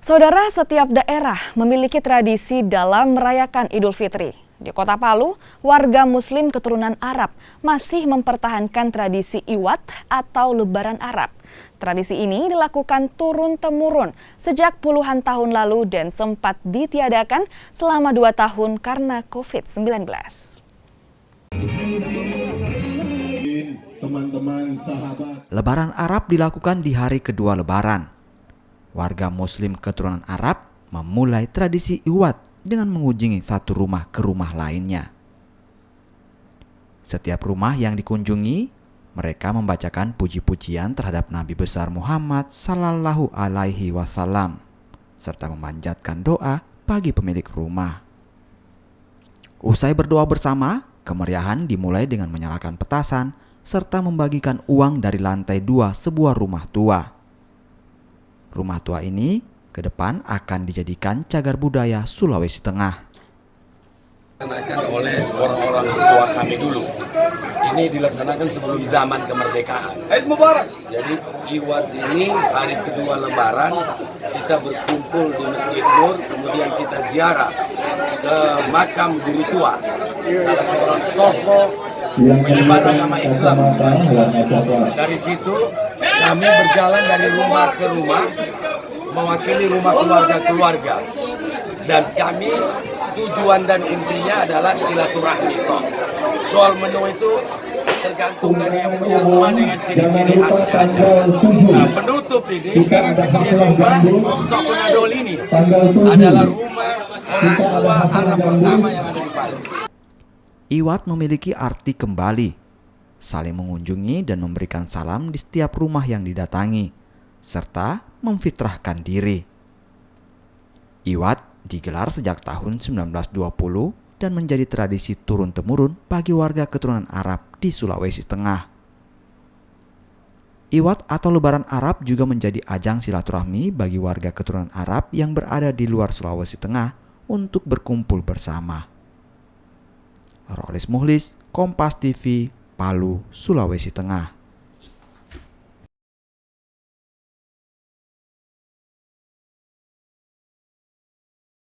Saudara, setiap daerah memiliki tradisi dalam merayakan Idul Fitri. Di Kota Palu, warga Muslim keturunan Arab masih mempertahankan tradisi Iwat atau Lebaran Arab. Tradisi ini dilakukan turun-temurun sejak puluhan tahun lalu dan sempat ditiadakan selama 2 tahun karena COVID-19. Teman-teman, sahabat. Lebaran Arab dilakukan di hari kedua Lebaran. Warga Muslim keturunan Arab memulai tradisi Iwat dengan mengunjungi satu rumah ke rumah lainnya. Setiap rumah yang dikunjungi, mereka membacakan puji-pujian terhadap Nabi besar Muhammad Sallallahu Alaihi Wasallam serta memanjatkan doa bagi pemilik rumah. Usai berdoa bersama, kemeriahan dimulai dengan menyalakan petasan serta membagikan uang dari lantai 2 sebuah rumah tua. Rumah tua ini ke depan akan dijadikan cagar budaya Sulawesi Tengah. Dilaksanakan oleh orang-orang tua kami dulu. Ini dilaksanakan sebelum zaman kemerdekaan. Eid Mubarak. Jadi Iwat ini hari kedua Lebaran kita berkumpul di Masjid Nur, kemudian kita ziarah ke makam guru tua, salah seorang tokoh penyebar agama Islam. Dari situ kami berjalan dari rumah ke rumah mewakili rumah keluarga-keluarga, dan kami tujuan dan intinya adalah silaturahmi. Soal menu itu tergantung dari yang punya rumah dengan ciri-ciri khasnya. Nah, penutup ini di rumah Tokoh Nadol ini adalah rumah orang tua Arab pertama yang ada di Palu. Iwat memiliki arti kembali, saling mengunjungi dan memberikan salam di setiap rumah yang didatangi, serta memfitrahkan diri. Iwat digelar sejak tahun 1920 dan menjadi tradisi turun-temurun bagi warga keturunan Arab di Sulawesi Tengah. Iwat atau Lebaran Arab juga menjadi ajang silaturahmi bagi warga keturunan Arab yang berada di luar Sulawesi Tengah untuk berkumpul bersama. Rolis Muhlis, Kompas TV, Palu, Sulawesi Tengah.